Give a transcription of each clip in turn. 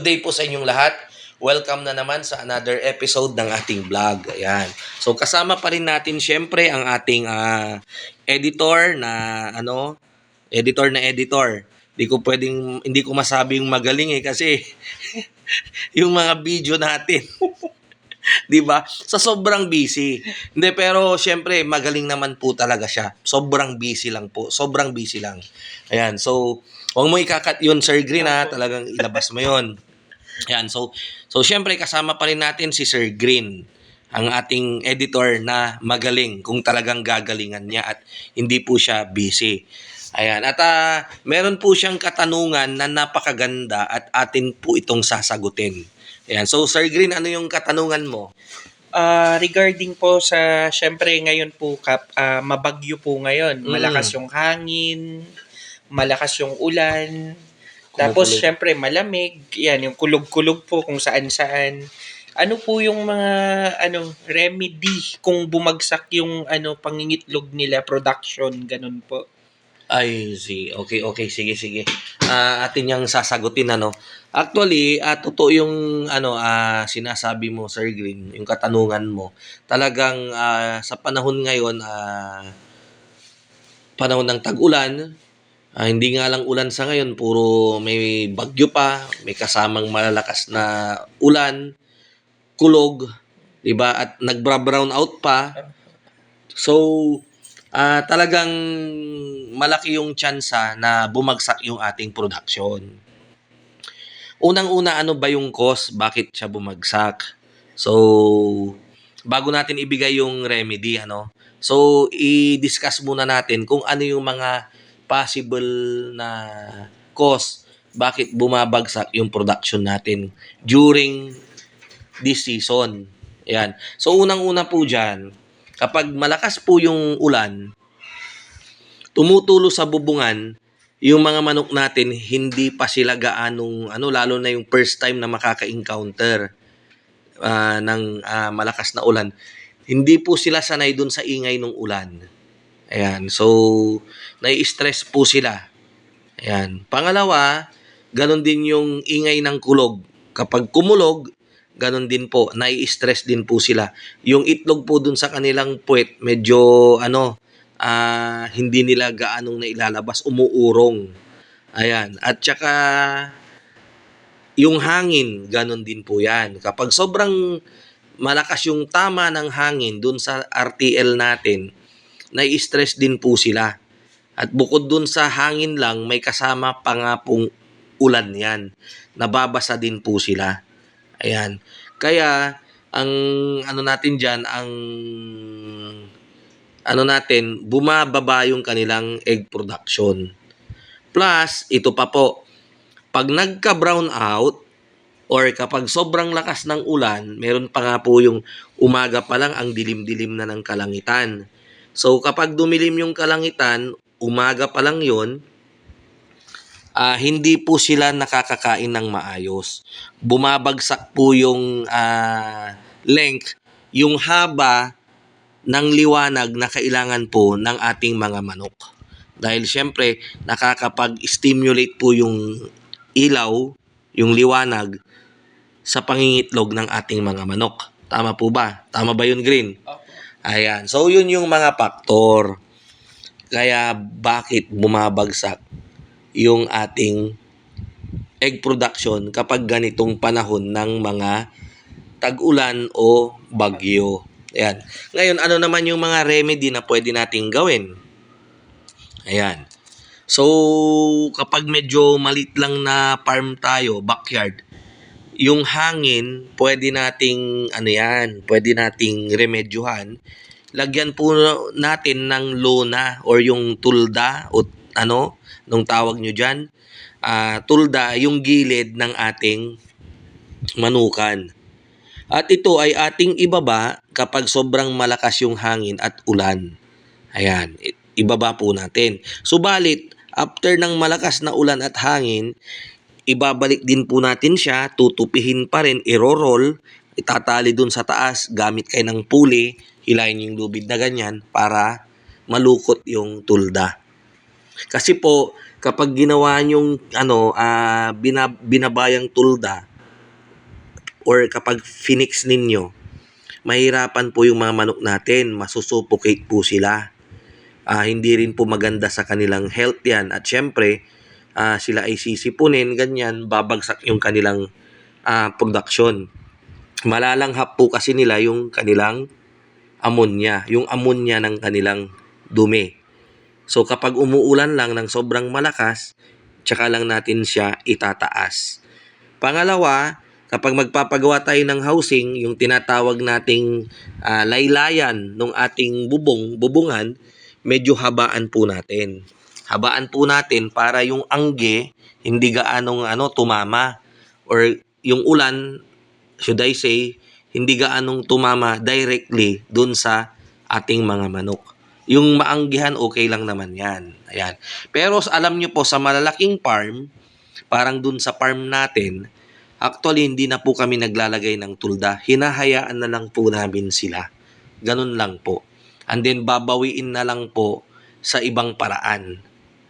day po sa inyong lahat. Welcome na naman sa another episode ng ating vlog. Ayan. So kasama pa rin natin syempre ang ating editor na editor. Hindi ko masabing magaling kasi yung mga video natin 'di ba? Sa sobrang busy. Hindi, pero syempre magaling naman po talaga siya. Sobrang busy lang po. Sobrang busy lang. Ayan. So, huwag mo ikakat 'yun, Sir Green, ha. Talagang ilabas mo 'yun. Ayan. So syempre kasama pa rin natin si Sir Green, ang ating editor na magaling kung talagang gagalingan niya at hindi po siya busy. Ayan. At meron po siyang katanungan na napakaganda at atin po itong sasagutin. Ayan. So, Sir Green, ano yung katanungan mo? Regarding po sa, syempre ngayon po, mabagyo po ngayon. Malakas yung hangin, malakas yung ulan. Tapos, Kumukulog. syempre, malamig. Yan, yung kulog-kulog po kung saan-saan. Ano po yung mga remedy kung bumagsak yung pangingitlog nila, production, ganun po. Ay, okay, sige. Atin yang sasagutin, ano. Actually, totoo yung sinasabi mo, Sir Green, yung katanungan mo. Talagang sa panahon ngayon, panahon ng tag-ulan, hindi nga lang ulan sa ngayon, puro may bagyo pa, may kasamang malalakas na ulan, kulog, 'di ba? At nagbra-brown out pa. So, talagang malaki yung tsansa na bumagsak yung ating production. Unang-una, ano ba yung cause? Bakit siya bumagsak? So, bago natin ibigay yung remedy, So, i-discuss muna natin kung ano yung mga possible na cause bakit bumabagsak yung production natin during this season. Ayan. So, unang-una po dyan, kapag malakas po yung ulan, tumutulo sa bubungan, yung mga manok natin, hindi pa sila gaanong, lalo na yung first time na makaka-encounter ng malakas na ulan, hindi po sila sanay dun sa ingay ng ulan. Ayan. So, nai-stress po sila. Ayan. Pangalawa, ganun din yung ingay ng kulog. Kapag kumulog, ganun din po, nai-stress din po sila. Yung itlog po dun sa kanilang puwet, medyo hindi nila gaanong nailalabas, umuurong. Ayan. At saka yung hangin, ganun din po yan. Kapag sobrang malakas yung tama ng hangin dun sa RTL natin, nai-stress din po sila. At bukod dun sa hangin lang, may kasama pa nga pong ulan yan. Nababasa din po sila. Ayan. Kaya, ang natin dyan, bumababa yung kanilang egg production. Plus, ito pa po, pag nagka-brown out, or kapag sobrang lakas ng ulan, meron pa nga po yung umaga pa lang ang dilim-dilim na ng kalangitan. So, kapag dumilim yung kalangitan, umaga pa lang yon, hindi po sila nakakakain ng maayos. Bumabagsak po yung length, yung haba ng liwanag na kailangan po ng ating mga manok. Dahil syempre, nakakapag-stimulate po yung ilaw, yung liwanag, sa pangingitlog ng ating mga manok. Tama po ba? Tama ba yun, Green? Ayan. So, yun yung mga faktor. Kaya, bakit bumabagsak yung ating egg production kapag ganitong panahon ng mga tag-ulan o bagyo. Ayan. Ngayon, ano naman yung mga remedy na pwede nating gawin? Ayan. So, kapag medyo malit lang na farm tayo, backyard, yung hangin, pwede nating remedyohan. Lagyan po natin ng lona or yung tulda o nung tawag nyo dyan. Tulda, yung gilid ng ating manukan. At ito ay ating ibaba kapag sobrang malakas yung hangin at ulan. Ayan, ibaba po natin. Subalit, after ng malakas na ulan at hangin, ibabalik din po natin siya, tutupihin pa rin, iro-roll, itatali dun sa taas, gamit kayo ng pulley, hilahin yung lubid na ganyan para malukot yung tulda. Kasi po, kapag ginawa yung binabayang tulda, or kapag finix ninyo, mahirapan po yung mga manok natin, masusuffocate po sila. Hindi rin po maganda sa kanilang health yan. At syempre, sila ay sisipunin, ganyan, babagsak yung kanilang production. Malalanghap po kasi nila yung kanilang yung ammonia ng kanilang dumi. So kapag umuulan lang ng sobrang malakas, tsaka lang natin siya itataas. Pangalawa, kapag magpapagawa tayo ng housing, yung tinatawag nating laylayan ng ating bubungan, medyo habaan po natin. Habaan po natin para yung angge hindi gaanong tumama, or yung ulan, should I say, hindi gaanong tumama directly dun sa ating mga manok. Yung maanggihan, okay lang naman yan. Ayan. Pero alam nyo po, sa malalaking farm, parang dun sa farm natin, actually, hindi na po kami naglalagay ng tulda. Hinahayaan na lang po namin sila. Ganun lang po. And then, babawiin na lang po sa ibang paraan.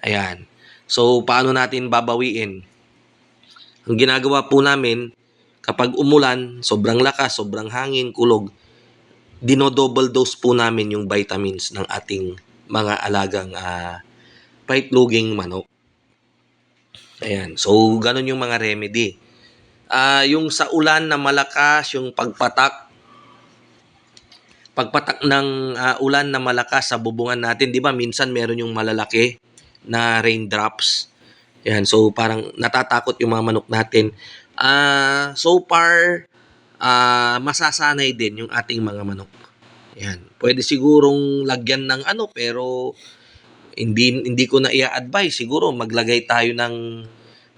Ayan. So, paano natin babawiin? Ang ginagawa po namin, kapag umulan, sobrang lakas, sobrang hangin, kulog, dinodouble dose po namin yung vitamins ng ating mga alagang paitloging manok. Ayan. So, ganun yung mga remedy. Yung sa ulan na malakas, yung pagpatak ng ulan na malakas sa bubungan natin, di ba minsan meron yung malalaki na raindrops. Yan, so parang natatakot yung mga manok natin. So far, masasanay din yung ating mga manok. Yan, pwede sigurong lagyan ng pero hindi ko na i-advise. Siguro maglagay tayo ng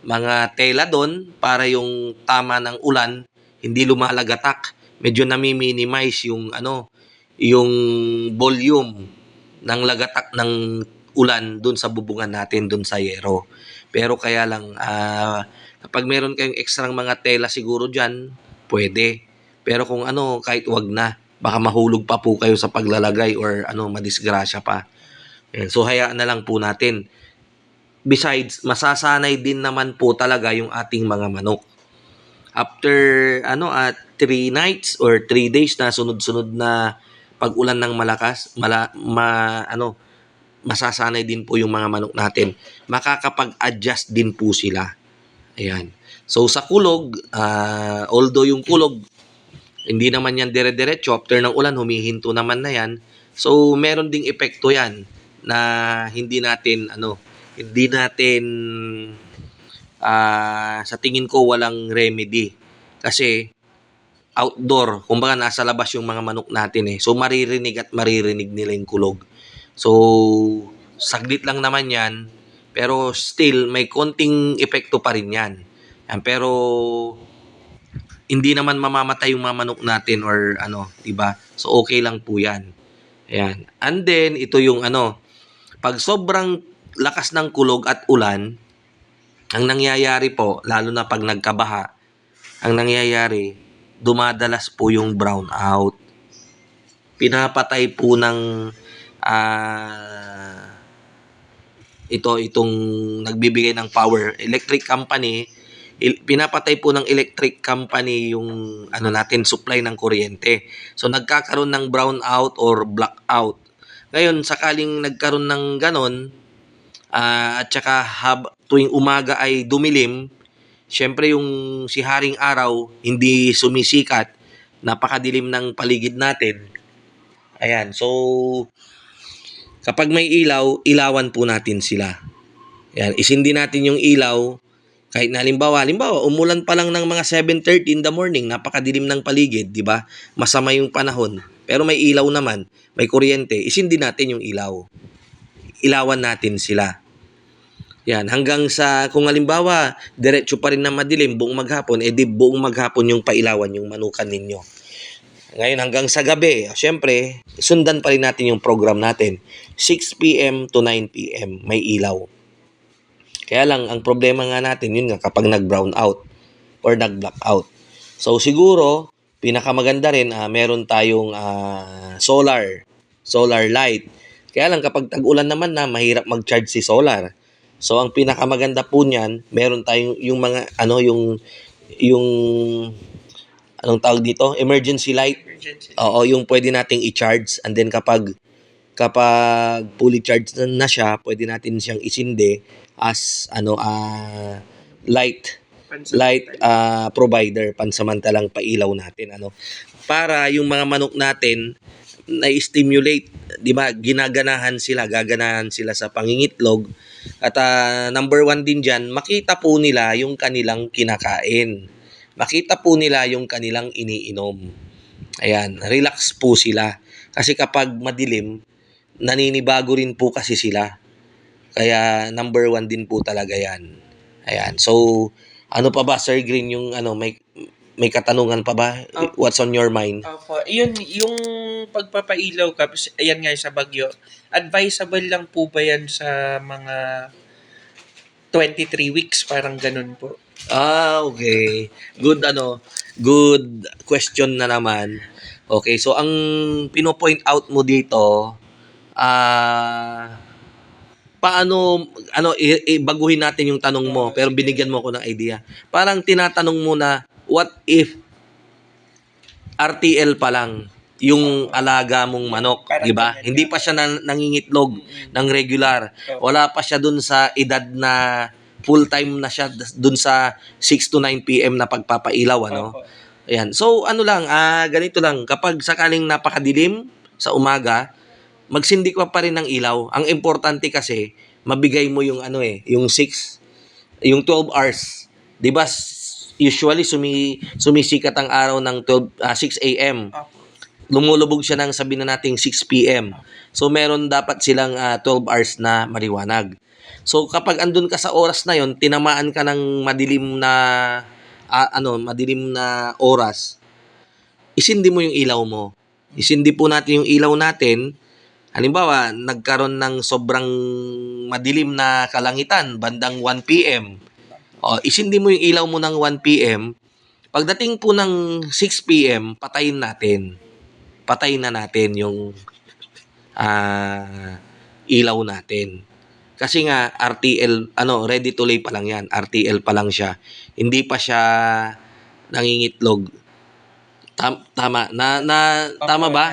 mga tela doon para yung tama ng ulan hindi lumalagatak. Medyo nami-minimize yung volume ng lagatak ng ulan doon sa bubungan natin doon sa yero. Pero kaya lang kapag meron kayong extra mga tela siguro diyan, pwede. Pero kung kahit wag na, baka mahulog pa po kayo sa paglalagay or madisgrasya pa. So hayaan na lang po natin. Besides, masasanay din naman po talaga yung ating mga manok. After 3 nights or 3 days na sunod-sunod na pag-ulan ng malakas, masasanay din po yung mga manok natin. Makakapag-adjust din po sila. Ayan. So sa kulog, although yung kulog, hindi naman yan dire-diretso, after ng ulan, humihinto naman na yan. So meron ding epekto yan na hindi natin sa tingin ko walang remedy. Kasi outdoor, kumbaga nasa labas yung mga manok natin So maririnig nila yung kulog. So saglit lang naman yan, pero still may konting epekto pa rin yan. Pero hindi naman mamamatay yung mga manok natin or diba? So okay lang po yan. Ayan. And then ito yung pag sobrang lakas ng kulog at ulan, ang nangyayari po, lalo na pag nagkabaha, ang nangyayari, dumadalas po yung brownout. Pinapatay po ng itong nagbibigay ng power, electric company, pinapatay po ng electric company yung supply ng kuryente. So nagkakaroon ng brownout or blackout. Ngayon, sakaling nagkaroon ng ganon, at saka tuwing umaga ay dumilim, syempre yung si Haring Araw hindi sumisikat, napakadilim ng paligid natin. Ayan, so kapag may ilaw, ilawan po natin sila. Ayan, isindi natin yung ilaw. Kahit na halimbawa, umulan pa lang ng mga 7:30 in the morning, napakadilim ng paligid, di ba? Masama yung panahon. Pero may ilaw naman, may kuryente, isindi natin yung ilaw. Ilawan natin sila. Yan, hanggang sa, kung halimbawa, diretso pa rin na madilim buong maghapon, buong maghapon yung pailawan yung manukan ninyo. Ngayon, hanggang sa gabi, syempre, sundan pa rin natin yung program natin. 6 p.m. to 9 p.m. may ilaw. Kaya lang, ang problema nga natin, yun nga, kapag nag-brown out or nag-blackout. So, siguro, pinakamaganda rin, meron tayong solar light. Kaya lang, kapag tag-ulan naman na, mahirap mag-charge si solar. So, ang pinakamaganda po niyan, meron tayong yung mga, yung anong tawag dito? Emergency light. Emergency. Oo, yung pwede nating i-charge, and then kapag fully charged na siya, pwede natin siyang isindi as light provider, pansamantalang pailaw natin, para yung mga manok natin na-stimulate, 'di ba? Gaganahan sila sa pangingitlog. At number one din diyan, makita po nila yung kanilang kinakain. Makita po nila yung kanilang iniinom. Ayan, relax po sila. Kasi kapag madilim, naninibago rin po kasi sila. Kaya number one din po talaga yan. Ayan. So, ano pa ba, Sir Green, yung may katanungan pa ba? What's on your mind? Opo. Yun, yung pagpapailaw ka, ayan nga sa Bagyo, advisable lang po ba yan sa mga 23 weeks? Parang ganun po. Okay. Good question na naman. Okay, so ang pino-point out mo dito, paano, baguhin natin yung tanong mo, pero binigyan mo ko ng idea. Parang tinatanong mo na, what if RTL pa lang yung alaga mong manok, di ba? Hindi pa siya nangingitlog ng regular. Wala pa siya dun sa edad na full-time na siya dun sa 6 to 9 p.m. na pagpapailaw, Ayan. So, ganito lang. Kapag sakaling napakadilim sa umaga, magsindi ka pa rin ng ilaw. Ang importante kasi, mabigay mo yung yung 12 hours. 'Di ba? Usually sumisikat ang araw ng 6 a.m. Lumulubog siya ng sabihin na nating 6 p.m. So meron dapat silang 12 hours na maliwanag. So kapag andun ka sa oras na 'yon, tinamaan ka ng madilim na oras, isindi mo yung ilaw mo. Isindi po natin yung ilaw natin. Halimbawa, nagkaroon ng sobrang madilim na kalangitan bandang 1 p.m. Isindi mo yung ilaw mo ng 1 p.m. Pagdating po ng 6 p.m., patayin natin. Patayin na natin yung ilaw natin. Kasi nga, RTL, ready to lay pa lang yan. RTL pa lang siya. Hindi pa siya nangingitlog. Tama. Tama ba?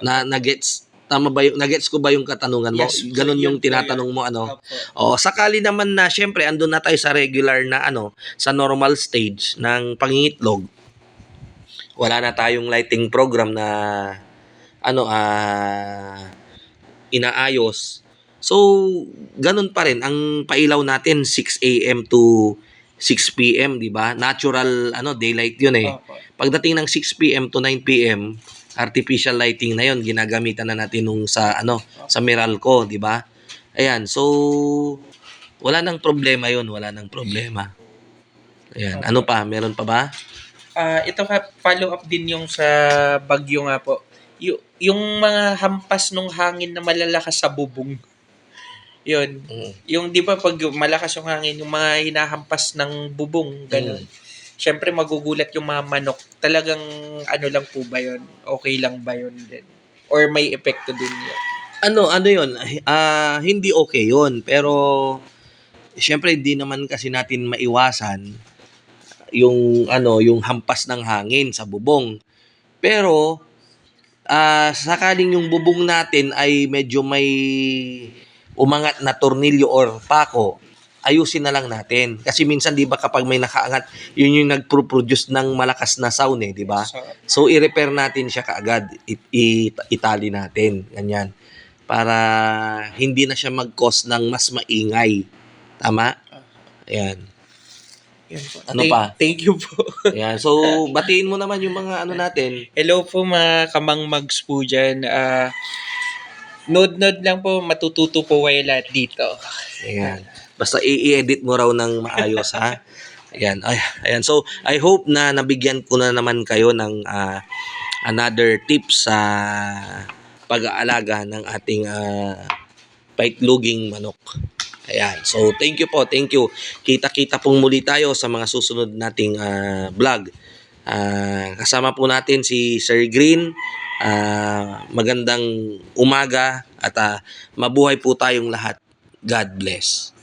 Na-gets? Tama ba na-gets ko ba yung katanungan mo? Yes, Ganun yung tinatanong mo, sakali naman na, syempre, andun na tayo sa regular na, sa normal stage ng pangingitlog. Wala na tayong lighting program na, inaayos. So, ganun pa rin. Ang pailaw natin, 6 a.m. to 6 p.m., di ba? Natural, daylight yun eh. Pagdating ng 6 p.m. to 9 p.m., artificial lighting na yon, ginagamitan na natin nung sa Meralco, di ba? Ayan, so wala nang problema yon, wala nang problema. Ayan, ano pa? Meron pa ba? Ito follow up din yung sa Bagyo nga po. Yung mga hampas ng hangin na malalakas sa bubong. Yun. Yung di ba pag malakas yung hangin, yung mga hinahampas ng bubong, ganun. Siyempre magugulat yung mga manok. Talagang lang po ba yun? Okay lang ba yun din? Or may epekto din yun? Ano yun? Hindi okay yun. Pero, siyempre, hindi naman kasi natin maiwasan yung hampas ng hangin sa bubong. Pero, sakaling yung bubong natin ay medyo may umangat na tornilyo or pako, ayusin na lang natin. Kasi minsan, di ba, kapag may nakaangat, yun yung nagpo-produce ng malakas na sound di ba? So, i-repair natin siya kaagad. Itali natin. Ganyan. Para hindi na siya mag-cause ng mas maingay. Tama? Ayan. Yan po. Ano pa? Thank you po. Ayan. So, batiin mo naman yung mga natin. Hello po mga kamangmags po dyan. Nod-nod lang po, matututo po kayo lahat dito. Ayan. Basta i-edit mo raw ng maayos, ha? Ayan. Ayan. So, I hope na nabigyan ko na naman kayo ng another tips sa pag-aalaga ng ating paitloging manok. Ayan. So, thank you po. Thank you. Kita-kita pong muli tayo sa mga susunod nating vlog. Kasama po natin si Sir Green. Magandang umaga at mabuhay po tayong lahat. God bless.